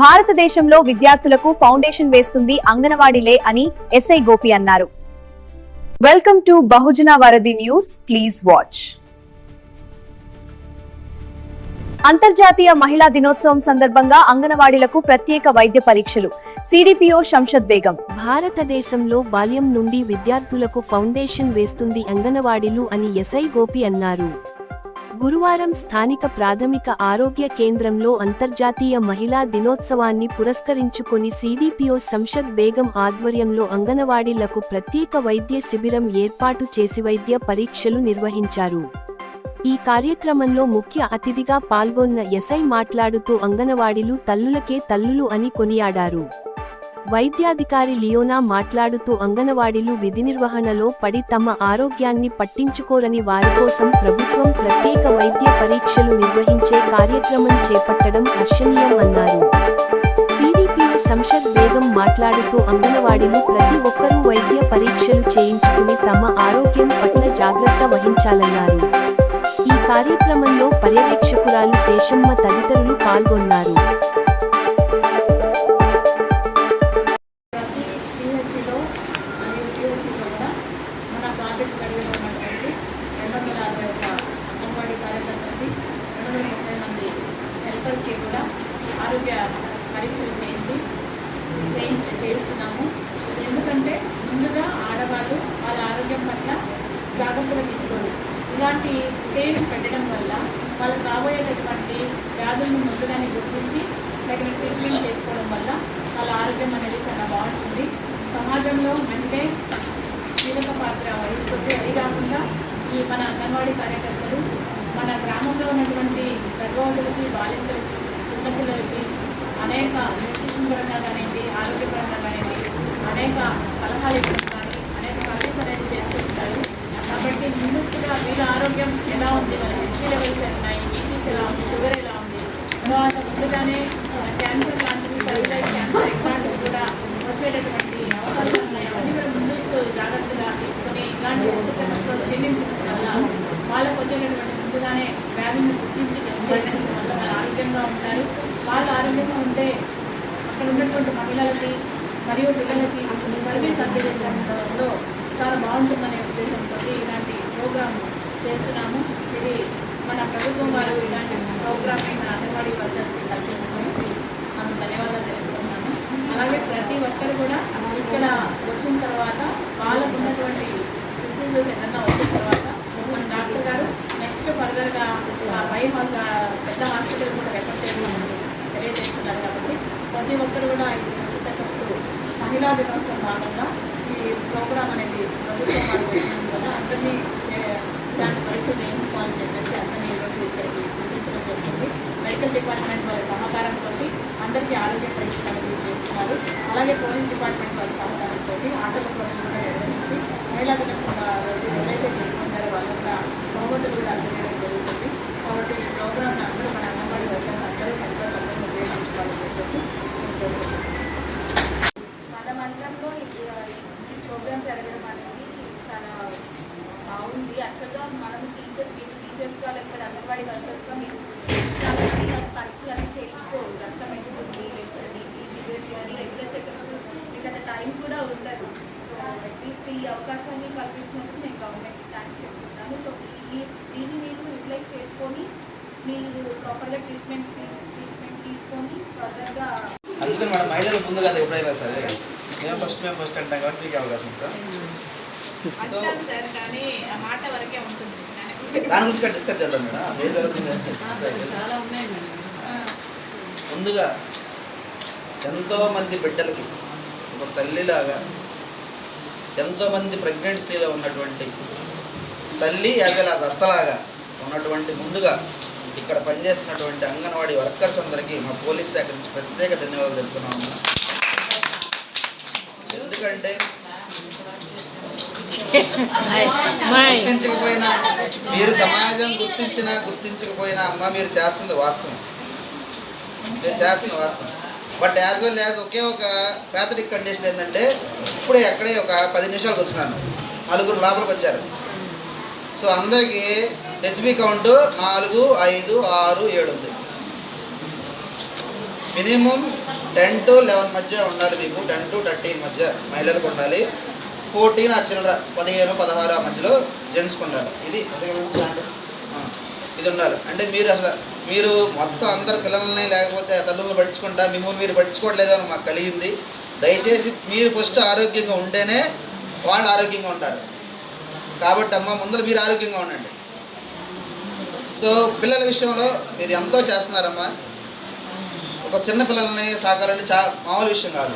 భారతదేశంలో విద్యార్థులకు ఫౌండేషన్ వేస్తుంది అంగన్వాడీలే అని ఎస్ఐ గోపి అన్నారు. Welcome to Bahujana Varadhi news. Please watch. అంతర్జాతీయ మహిళా దినోత్సవం సందర్భంగా అంగన్వాడీలకు ప్రత్యేక వైద్య పరీక్షలు. సిడిపిఓ శంషద్ బేగం. భారతదేశంలో బాల్యం నుండి విద్యార్థులకు ఫౌండేషన్ వేస్తుంది అంగన్వాడీలు అని ఎస్ఐ గోపి అన్నారు. గురువారం స్థానిక ప్రాథమిక ఆరోగ్య కేంద్రంలో అంతర్జాతీయ మహిళా దినోత్సవాన్ని పురస్కరించుకొని సిడిపిఓ శంషద్ బేగం ఆధ్వర్యంలో అంగన్వాడీలకు ప్రత్యేక వైద్య శిబిరం ఏర్పాటు చేసి వైద్య పరీక్షలు నిర్వహించారు. ఈ కార్యక్రమంలో ముఖ్య అతిథిగా పాల్గొన్న ఎస్ఐ మాట్లాడుతూ అంగన్వాడీలు తల్లులకే తల్లులు అని కొనియాడారు. వైద్యాధికారి లియోనా మాట్లాడుతూ అంగన్వాడీలు విధి నిర్వహణలో పడి తమ ఆరోగ్యాన్ని పట్టించుకోరని వారి కోసం ప్రభుత్వం ప్రత్యేక వైద్య పరీక్షలు నిర్వహించే కార్యక్రమం చేపట్టడం హర్షణీయం అన్నారు. సిడిపిఓ శంషద్ బేగం మాట్లాడుతూ అంగన్వాడీలు ప్రతి ఒక్కరూ వైద్య పరీక్షలు చేయించుకుని తమ ఆరోగ్యం పట్ల జాగ్రత్త వహించాలన్నారు. ఈ కార్యక్రమంలో పర్యవేక్షకురాలు శేషమ్మ తదితరులు పాల్గొన్నారు. ఆరోగ్య పరీక్షలు చేస్తున్నాము. ఎందుకంటే ముందుగా ఆడవాళ్ళు వాళ్ళ ఆరోగ్యం పట్ల జాగ్రత్తగా తీసుకోరు. ఇలాంటి స్టేజ్ పెట్టడం వల్ల వాళ్ళకి రాబోయేటటువంటి వ్యాధులను ముందుగానే గుర్తించి తగిన ట్రీట్మెంట్ చేసుకోవడం వల్ల వాళ్ళ ఆరోగ్యం అనేది చాలా బాగుంటుంది. సమాజంలో అంటే కీలక పాత్ర వహిస్తుంది. అది కాకుండా ఈ మన అంగన్వాడీ కార్యకర్తలు మన గ్రామంలో ఉన్నటువంటి గర్భవతులకి, బాలింతలకి, చిన్నపిల్లలకి అనేక న్యూట్రిషన్ పరంగా కానివ్వండి, ఆరోగ్యపరంగా కానివ్వండి అనేక సలహాలు ఇవ్వడం కానీ అనేక సర్వీస్ అనేది చేస్తూ ఉంటారు. కాబట్టి ముందుగా వీళ్ళ ఆరోగ్యం ఎలా ఉంది, మన హెచ్పీ లెవెల్స్ ఉన్నాయి, బీపీస్ ఎలా ఉంది, షుగర్ ఎలా ఉంది, తర్వాత ముందుగానే క్యాన్సర్ లాంటివి, సర్వైకల్ క్యాన్సర్ ఇట్లాంటివి కూడా వచ్చేటటువంటి అవకాశాలు ఉన్నాయి. అవన్నీ కూడా ముందు జాగ్రత్తగా తీసుకొని ఇలాంటి కొత్త చెకప్లో స్క్రీనింగ్ చేయడం వల్ల వాళ్ళకు వచ్చేటటువంటి ముందుగానే వ్యాధిని గుర్తించి చేయడం వల్ల వాళ్ళ ఆరోగ్యంగా ఉంటారు. వాళ్ళు ఆరోగ్యంగా ఉంటే అక్కడ ఉన్నటువంటి మహిళలకి మరియు పిల్లలకి సర్వీస్ అందించడంలో చాలా బాగుంటుందనే ఉద్దేశంతో ఇలాంటి ప్రోగ్రామ్ చేస్తున్నాము. ఇది మన ప్రభుత్వం వారు ఇలాంటి ప్రోగ్రామ్ని మన అంగన్వాడీ వర్కర్స్కి కల్పించడానికి మనం ధన్యవాదాలు తెలుపుతున్నాము. అలాగే ప్రతి ఒక్కరు కూడా ఇక్కడ వచ్చిన తర్వాత వాళ్ళకు ఉన్నటువంటి డిసీజెస్ ఏదన్నా వచ్చిన తర్వాత మన డాక్టర్ గారు నెక్స్ట్ ఫర్దర్గా పై పెద్ద హాస్పిటల్ కూడా రెఫర్ చేయమని తెలియజేస్తున్నారు. కాబట్టి ప్రతి ఒక్కరు కూడా ఈ చెకప్స్ మహిళా దినోత్సవం భాగంగా ఈ ప్రోగ్రామ్ అనేది ప్రభుత్వం వారు చేయడం వల్ల అందరినీ దాని పరీక్ష చేయించుకోవాలని చెప్పేసి అందరినీ ఈరోజు ఇక్కడికి సూచించడం జరుగుతుంది. మెడికల్ డిపార్ట్మెంట్ వాళ్ళ సహకారంతో అందరికీ ఆరోగ్య పరీక్షలు అనేది చేస్తున్నారు. అలాగే పోలీస్ డిపార్ట్మెంట్ వాళ్ళ సహకారంతో ఆటల పోటీలు కూడా నిర్వహించి మహిళా దినోత్సవం రోజు ఎవరైతే జరుపుకుంటారో వాళ్ళ కూడా బహుమతులు కూడా అందజేయడం జరుగుతుంది. కాబట్టి ఈ ప్రోగ్రామ్ని అందరూ మన అంగన్వాడీ వర్కర్స్ అందరూ సంతోషంగా ఉపయోగించుకోవాలని చెప్పేసి మన మండలంలో ఈ ప్రోగ్రామ్ జరగడం అనేది చాలా బాగుంది. యాక్చువల్గా మనం టీచర్స్గా లేకపోతే అంగన్వాడీ వర్కర్స్గా మీరు చాలా పరీక్షలు అన్నీ చేయించుకోరు. రక్తం ఎక్కుతుంది, లేకపోతే ఈసీజీఎస్ అని రెగ్యులర్ చెకప్స్ ఇట్లా టైం కూడా ఉండదు. సో అట్లీస్ట్ ఈ అవకాశాన్ని కల్పించినందుకు నేను గవర్నమెంట్కి థ్యాంక్స్ చెప్తున్నాను. సో దీన్ని మీరు యూటిలైజ్ చేసుకొని మీరు ప్రాపర్గా ట్రీట్మెంట్ తీసుకొని ఫర్దర్గా అందుకని మన మహిళలు ముందు కదా ఎప్పుడైనా సరే మేము ఫస్ట్ అంటాం కాబట్టి మీకు అవకాశం సార్. కానీ ఆ మాట వరకే ఉంటుంది. దాని గురించి డిస్కస్ చేద్దాం మేడం. ఏం జరుగుతుంది చాలా ఉన్నాయి మేడం. ముందుగా ఎంతోమంది బిడ్డలకి ఒక తల్లిలాగా ఎంతోమంది ప్రెగ్నెంట్ స్త్రీలో ఉన్నటువంటి తల్లి అసలు ఆ అత్తలాగా ఉన్నటువంటి ముందుగా ఇక్కడ పనిచేస్తున్నటువంటి అంగన్వాడీ వర్కర్స్ అందరికీ మా పోలీస్ శాఖ నుంచి ప్రత్యేక ధన్యవాదాలు చెప్తున్నాము. ఎందుకంటే గుర్తించకపోయినా మీరు సమాజం గుర్తించకపోయినా అమ్మ మీరు చేస్తుంది వాస్తవం, బట్ యాజ్ వెల్ యాజ్ ఒకే ఒక ప్యాథటిక్ కండిషన్ ఏంటంటే ఇప్పుడే అక్కడే ఒక 10 నిమిషాలకు వచ్చినాను, 4 లోపలికి వచ్చారు. సో అందరికీ హెచ్బి కౌంట్ 4, 5, 6, 7 ఉంది. మినిమం 10 to 11 మధ్య ఉండాలి మీకు, 10 to 13 మధ్య మహిళలకు ఉండాలి, 14 ఆ చిల్లర 15, 16 ఆ మధ్యలో జెంట్స్కి ఉండాలి. ఇది ఇది ఉండాలి. అంటే మీరు అసలు మీరు మొత్తం అందరు పిల్లల్ని లేకపోతే తల్లులను పట్టించుకుంటా మిమ్మల్ని మీరు పట్టించుకోవట్లేదు అని మాకు కలిగింది. దయచేసి మీరు ఫస్ట్ ఆరోగ్యంగా ఉంటేనే వాళ్ళు ఆరోగ్యంగా ఉంటారు. కాబట్టి అమ్మ ముందర మీరు ఆరోగ్యంగా ఉండండి. సో పిల్లల విషయంలో మీరు ఎంతో చేస్తున్నారమ్మా. ఒక చిన్న పిల్లల్ని సాకాలంటే మామూలు విషయం కాదు.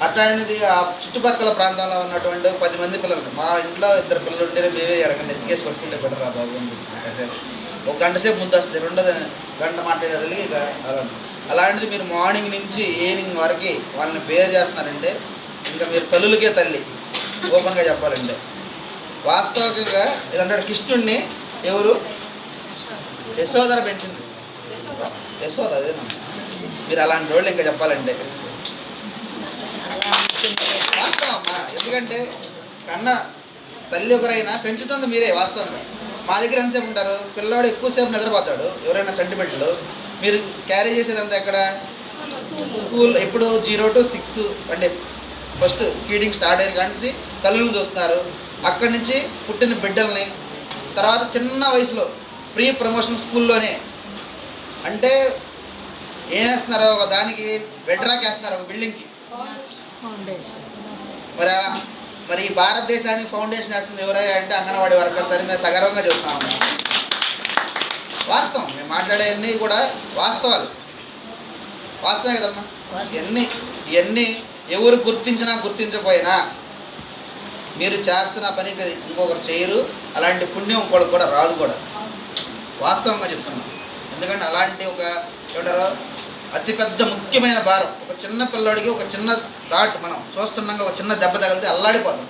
అట్లాంటిది ఆ చుట్టుపక్కల ప్రాంతంలో ఉన్నటువంటి 10 మంది పిల్లలు, మా ఇంట్లో 2 పిల్లలు ఉంటేనే మేమే ఎడకండి ఎత్తికేసి పట్టుకుంటే బెటర్ రా బాబు అనిపిస్తుంది. కాసేపు ఒక గంట సేపు ముందు వస్తుంది, 2 గంట మాట్లాడేది ఇక అలాంటిది మీరు మార్నింగ్ నుంచి ఈవినింగ్ వరకు వాళ్ళని బేర్ చేస్తున్నారంటే ఇంకా మీరు తల్లులకే తల్లి. ఓపెన్గా చెప్పాలంటే వాస్తవికంగా ఇదంటే కృష్ణుడిని ఎవరు యశోదర పెంచింది, యశోద అదేనా. మీరు అలాంటి వాళ్ళు ఇంకా చెప్పాలంటే వాస్తవం అమ్మా. ఎందుకంటే కన్నా తల్లి ఒకరైనా పెంచుతుంది మీరే. వాస్తవంగా మా దగ్గర ఎంతసేపు ఉంటారు, పిల్లవాడు ఎక్కువసేపు నిద్రపోతాడు, ఎవరైనా చంటిబెట్టలు. మీరు క్యారీ చేసేదంతా ఎక్కడ స్కూల్. ఇప్పుడు 0 to 6 అంటే ఫస్ట్ ఫీడింగ్ స్టార్ట్ అయిన కాడి నుంచి తల్లులను చూస్తున్నారు. అక్కడి నుంచి పుట్టిన బిడ్డల్ని, తర్వాత చిన్న వయసులో ప్రీ ప్రమోషన్ స్కూల్లోనే అంటే ఏం వేస్తున్నారో ఒక దానికి బెడ్ రాక్ వేస్తున్నారు, ఒక బిల్డింగ్కి. మరి ఈ భారతదేశానికి ఫౌండేషన్ వేస్తుంది ఎవరయ్యా అంటే అంగన్వాడీ వర్కర్స్ అని మేము సగర్వంగా చెప్తున్నాము. వాస్తవం, మేము మాట్లాడేవన్నీ కూడా వాస్తవాలు. వాస్తవే కదమ్మా. ఇవన్నీ ఎవరు గుర్తించినా గుర్తించకపోయినా మీరు చేస్తున్న పనికి ఇంకొకరు చేయరు. అలాంటి పుణ్యం ఇంకోళ్ళకి కూడా రాదు కూడా. వాస్తవంగా చెప్తున్నాం. ఎందుకంటే అలాంటి ఒక ఏమంటారో అతిపెద్ద ముఖ్యమైన భారం ఒక చిన్న పిల్లాడికి ఒక చిన్న డాట్ మనం చూస్తున్నాగా ఒక చిన్న దెబ్బ తగిలితే అల్లాడిపోతాం.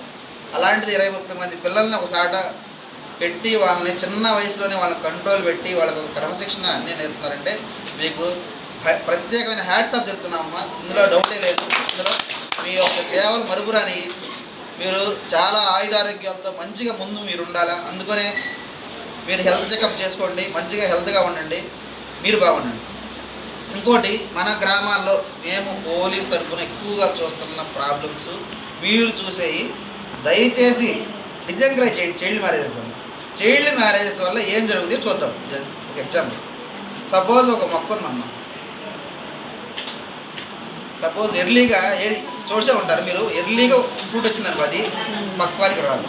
అలాంటిది 20-30 మంది పిల్లల్ని ఒక చాట పెట్టి వాళ్ళని చిన్న వయసులోనే వాళ్ళని కంట్రోల్ పెట్టి వాళ్ళకి ఒక క్రమశిక్షణ అన్నీ నేర్పుతారంటే మీకు ప్రత్యేకమైన హ్యాట్స్ ఆఫ్ చెప్తున్నామమ్మా. ఇందులో డౌటే లేదు. ఇందులో మీ యొక్క సేవలు మరుపురాని. మీరు చాలా ఆయుధారోగ్యాలతో మంచిగా ముందు మీరు ఉండాలా. అందుకనే మీరు హెల్త్ చెకప్ చేసుకోండి, మంచిగా హెల్త్గా ఉండండి, మీరు బాగుండండి. ఇంకోటి మన గ్రామాల్లో మేము పోలీస్ తరఫున ఎక్కువగా చూస్తున్న ప్రాబ్లమ్స్ మీరు చూసేవి దయచేసి డిసెంకరేజ్ చేయండి. చైల్డ్ మ్యారేజెస్ వల్ల ఏం జరుగుతుందో చూద్దాం. ఒక ఎగ్జాంపుల్, సపోజ్ ఒక మొక్క ఉందమ్మా. సపోజ్ ఎర్లీగా ఏది చూసే ఉంటారు మీరు, ఎర్లీగా ఫ్రూట్ వచ్చిందనుకో అది పక్వానికి రాదు.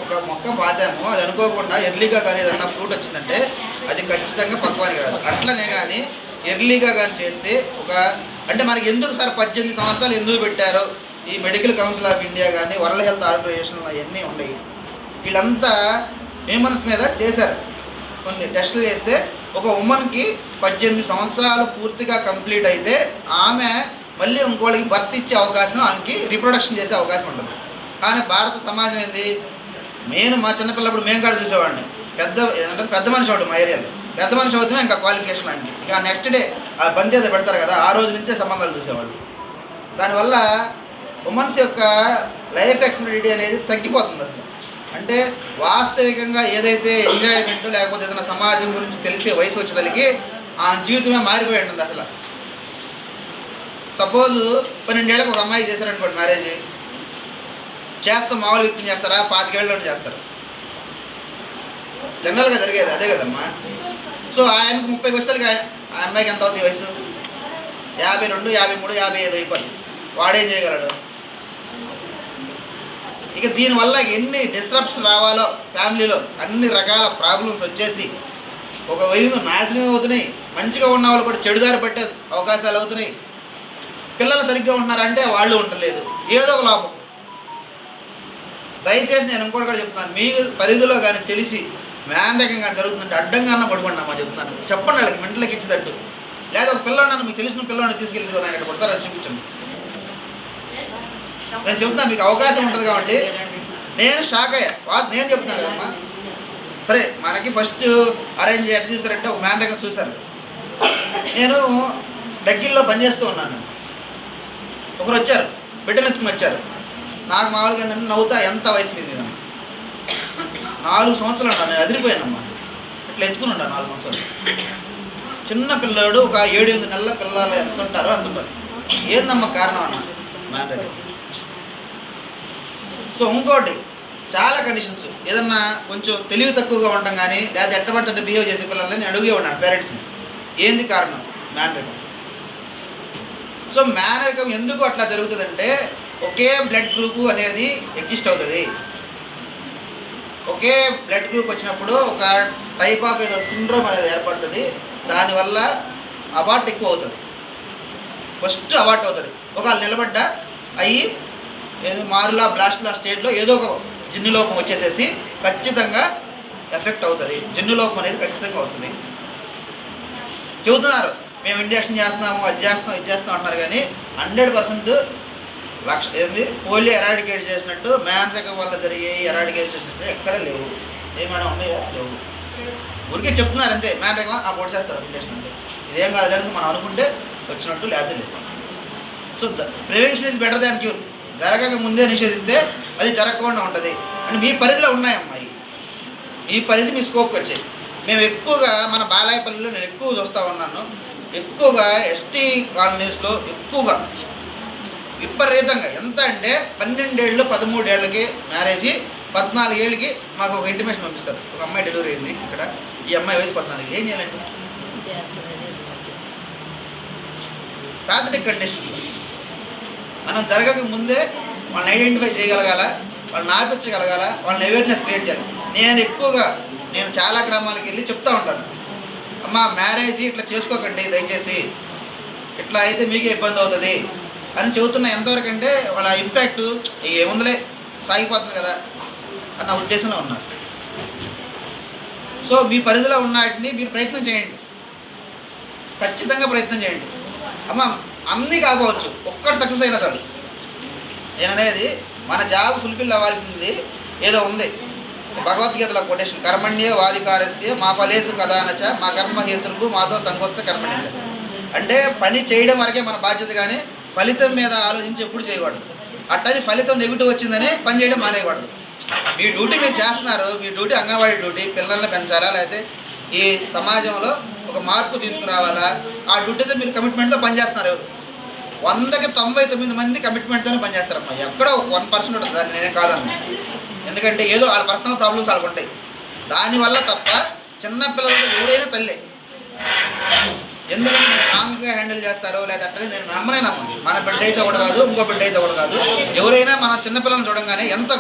ఒక మొక్క పాతాము, అది అనుకోకుండా ఎర్లీగా కానీ ఏదన్నా ఫ్రూట్ వచ్చిందంటే అది ఖచ్చితంగా పక్వానికి రాదు. అట్లనే కానీ ఎర్లీగా కానీ చేస్తే ఒక అంటే మనకి ఎందుకు సార్ 18 సంవత్సరాలు ఎందుకు పెట్టారో ఈ మెడికల్ కౌన్సిల్ ఆఫ్ ఇండియా కానీ వరల్డ్ హెల్త్ ఆర్గనైజేషన్ అవన్నీ ఉన్నాయి. వీళ్ళంతా హ్యూమన్స్ మీద చేశారు కొన్ని టెస్టులు చేస్తే ఒక ఉమెన్కి 18 సంవత్సరాలు పూర్తిగా కంప్లీట్ అయితే ఆమె మళ్ళీ ఇంకోళ్ళకి బర్త్ ఇచ్చే అవకాశం, ఆమెకి రీప్రొడక్షన్ చేసే అవకాశం ఉంటుంది. కానీ భారత సమాజం ఏంది, మా చిన్నపిల్లప్పుడు మేము కాడ చూసేవాడిని. పెద్ద మనిషి అవుతుంది మా ఏరియాలో. పెద్ద మనిషి అవుతుంది ఇంకా క్వాలిఫికేషన్ ఆయనకి. ఇక నెక్స్ట్ డే ఆ బంతి ఏదో పెడతారు కదా, ఆ రోజు నుంచే సంబంధాలు చూసేవాళ్ళు. దానివల్ల ఉమెన్స్ యొక్క లైఫ్ ఎక్స్పెక్టెన్సీ అనేది తగ్గిపోతుంది అసలు. అంటే వాస్తవికంగా ఏదైతే ఎంజాయ్మెంట్ లేకపోతే ఏదైనా సమాజం గురించి తెలిసే వయసు వచ్చేదానికి ఆ జీవితమే మారిపోయి ఉంటుంది అసలు. సపోజ్ 12 ఏళ్ళకి ఒక అమ్మాయి చేశారనుకోండి మ్యారేజ్, చేస్తే మామూలు వ్యక్తిని చేస్తారా, 25 ఏళ్ళలోనే చేస్తారు. జనరల్గా జరిగేది అదే కదమ్మా. సో ఆయనకి 30 వచ్చేసరికి ఆ అమ్మాయికి ఎంత అవుతుంది వయసు? 52, 53, 55 అయిపోతుంది. వాడేం చేయగలడు? ఇక దీనివల్ల ఎన్ని డిస్రప్షన్ రావాలో ఫ్యామిలీలో, అన్ని రకాల ప్రాబ్లమ్స్ వచ్చేసి ఒక వైపు నాశనం అవుతున్నాయి. మంచిగా ఉన్న వాళ్ళు కూడా చెడుదారి పట్టే అవకాశాలు అవుతున్నాయి. పిల్లలు సరిగ్గా ఉంటున్నారంటే వాళ్ళు ఉండలేదు, ఏదో ఒక లాభం. దయచేసి నేను ఇంకోటి కూడా చెప్తున్నాను, మీ పరిధిలో కానీ తెలిసి మ్యాండకం కానీ జరుగుతుందంటే అడ్డంగా అన్న పడుకోండి అమ్మా చెప్తున్నాను. చెప్పండి వాళ్ళకి మెంటలకి ఇచ్చేటట్టు. లేదా ఒక పిల్లవాడిని మీకు తెలిసిన పిల్లవాడిని తీసుకెళ్ళి ఆయన ఇక్కడ కొడతారని చూపించండి. నేను చెప్తున్నాను మీకు అవకాశం ఉంటుంది కాబట్టి. నేను షాక్ అయ్యా. నేను చెప్తున్నాను కదమ్మా. సరే మనకి ఫస్ట్ అరేంజ్ ఎట్లా చేశారంటే ఒక మ్యాన్ దగ్గర చూశారు. నేను దగ్గరలో పనిచేస్తూ ఉన్నాను. ఒకరు వచ్చారు, బిడ్డను ఎత్తుకుని వచ్చారు. నాకు మామూలుగా ఏంటంటే నవ్వుతా ఎంత వయసు మీద 4 సంవత్సరాలు ఉన్నాను. నేను అదిరిపోయానమ్మా. ఇట్లా ఎత్తుకుని ఉన్నాను 4 సంవత్సరాలు. చిన్న పిల్లాడు ఒక 7-8 నెలల పిల్లలు ఎంత ఉంటారో అంత ఉంటారు. ఏందమ్మా కారణం అన్న మ్యాన్రేగా. సో ఇంకోటి చాలా కండిషన్స్, ఏదన్నా కొంచెం తెలివి తక్కువగా ఉండటం కానీ లేదా ఎట్టబడుతుంటే బిహేవ్ చేసే పిల్లలని అడిగే ఉన్నాను పేరెంట్స్ని, ఏంది కారణం మ్యాన్రేగా. సో మ్యానరికం ఎందుకు అట్లా జరుగుతుందంటే ఒకే బ్లడ్ గ్రూపు అనేది ఎగ్జిస్ట్ అవుతుంది. ఒకే బ్లడ్ గ్రూప్ వచ్చినప్పుడు ఒక టైప్ ఆఫ్ ఏదో సిండ్రోమ్ అనేది ఏర్పడుతుంది. దానివల్ల అబార్ట్ ఎక్కువ అవుతుంది, ఫస్ట్ అబార్ట్ అవుతుంది. ఒకవేళ నిలబడ్డా అయ్యి ఏదో మారులా బ్లాస్ట్లా స్టేట్లో ఏదో ఒక జన్యులోపం వచ్చేసేసి ఖచ్చితంగా ఎఫెక్ట్ అవుతుంది. జన్యులోపం అనేది ఖచ్చితంగా వస్తుంది. చెబుతున్నారు మేము ఇంజక్షన్ చేస్తున్నాము, అది చేస్తున్నాం, ఇది చేస్తున్నాం అంటున్నారు, కానీ 100% ఏంది పోలియో ఎరాడికేట్ చేసినట్టు మ్యాన్రేగా వల్ల జరిగే ఎరాడికేట్ చేసినట్టు ఎక్కడ లేవు. ఏమైనా ఉన్నాయా? లేవు. ఊరికే చెప్తున్నారు అంతే. మ్యాన్రేగా ఓట్ చేస్తారు ఇంజక్షన్ అంటే ఇదేం కాదు అని మనం అనుకుంటే వచ్చినట్టు లేదా లేదు. So prevention is better than cure. జరగక ముందే నిషేధిస్తే అది జరగకుండా ఉంటుంది. అంటే మీ పరిధిలో ఉన్నాయమ్మాయి, మీ పరిధి మీ స్కోప్కి వచ్చాయి. మేము ఎక్కువగా మన బాలాయపల్లిలో నేను ఎక్కువ చూస్తూ ఉన్నాను, ఎక్కువగా ఎస్టీ కాలనీస్లో ఎక్కువగా విపరీతంగా ఎంత అంటే 12 ఏళ్ళు 13 ఏళ్ళకి మ్యారేజీ, 14 ఏళ్ళకి మాకు ఒక ఇంటిమేషన్ పంపిస్తారు, ఒక అమ్మాయి డెలివరీ అయింది ఇక్కడ, ఈ అమ్మాయి వయసు 14. ఏం చేయాలండి? Pathetic conditions. మనం జరగక ముందే వాళ్ళని ఐడెంటిఫై చేయగలగాల, వాళ్ళని ఆపించగలగాల, వాళ్ళని అవేర్నెస్ క్రియేట్ చేయాలి. నేను చాలా గ్రామాలకు వెళ్ళి చెప్తూ ఉంటాను, అమ్మ మ్యారేజ్ ఇట్లా చేసుకోకండి దయచేసి, ఇట్లా అయితే మీకే ఇబ్బంది అవుతుంది అని చెబుతున్నా. ఎంతవరకు అంటే వాళ్ళ ఇంపాక్ట్ ఏముందలే సాగిపోతుంది కదా అన్న ఉద్దేశంలో ఉన్నారు. సో మీ పరిధిలో ఉన్న వాటిని మీరు ప్రయత్నం చేయండి, ఖచ్చితంగా ప్రయత్నం చేయండి. అమ్మ అన్నీ కాకపోవచ్చు, ఒక్కటి సక్సెస్ అయినా చాలు. నేననేది మన జాబ్ ఫుల్ఫిల్ అవ్వాల్సింది ఏదో ఉంది. భగవద్గీతలో కొటేషన్, కర్మణ్యే వాధికారస్య మా ఫలేసు కదానచ మా కర్మ హేతుర్భు మాతో సంగోస్త కర్మణ్యచ. అంటే పని చేయడం వరకే మన బాధ్యత, కానీ ఫలితం మీద ఆలోచించి ఎప్పుడు చేయకూడదు. అట్టని ఫలితం నెగిటివ్ వచ్చిందని పని చేయడం మానేయకూడదు. మీ డ్యూటీ మీరు చేస్తున్నారు, మీ డ్యూటీ అంగన్వాడీ డ్యూటీ, పిల్లల్ని పెంచాలా లేకపోతే ఈ సమాజంలో ఒక మార్పు తీసుకురావాలా, ఆ డ్యూటీతో మీరు కమిట్మెంట్తో పనిచేస్తున్నారు. 100కి 99 మంది కమిట్మెంట్తోనే పనిచేస్తారమ్మా. ఎక్కడో 1% ఉంటుంది, దాన్ని నేనే కాదన్నా. ఎందుకంటే ఏదో వాళ్ళ పర్సనల్ ప్రాబ్లమ్స్ వాళ్ళకు ఉంటాయి. దానివల్ల తప్ప చిన్న పిల్లలతో ఎవరైనా తల్లే. ఎందుకంటే నేను రాంగ్గా హ్యాండిల్ చేస్తారో లేదంటే నేను నమ్మనేనమ్మా. మన బిడ్డ అయితే ఒకటి కాదు, ఇంకో బిడ్డ అయితే ఒకటి కాదు. ఎవరైనా మన చిన్నపిల్లలను చూడంగానే ఎంత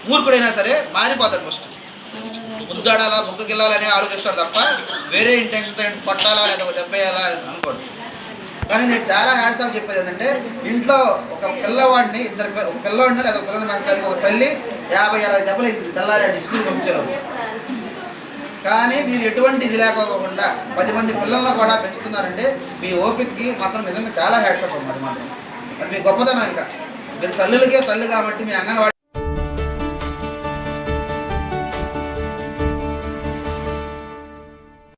మూర్ఖుడైనా సరే మారిపోతాడు. ఫస్ట్ ముద్దాడాలా బుగ్గకిల్లాలని ఆలోచిస్తాడు తప్ప వేరే ఇంటెన్షన్తో కొట్టాలా లేదా ఒక దెబ్బేయాలా అనుకోడు. కానీ నేను చాలా హ్యాట్స్ ఆఫ్ చెప్పేది ఏంటంటే, ఇంట్లో ఒక పిల్లవాడిని ఒక పిల్లవాడిని లేదా ఒక పిల్లల్ని పెంచడానికి ఒక తల్లి 50-60 దెబ్బలు వేసింది తెల్లారి స్కూల్ పంపించారు. కానీ మీరు ఎటువంటి ఇది లేకోకుండా 10 మంది పిల్లలను కూడా పెంచుతున్నారంటే మీ ఓపికకి మాత్రం నిజంగా చాలా హ్యాట్స్ ఆఫ్ అన్నమాట. అది మీ గొప్పతనం. ఇంకా మీరు తల్లులకే తల్లి కాబట్టి మీ అంగన్వాడీ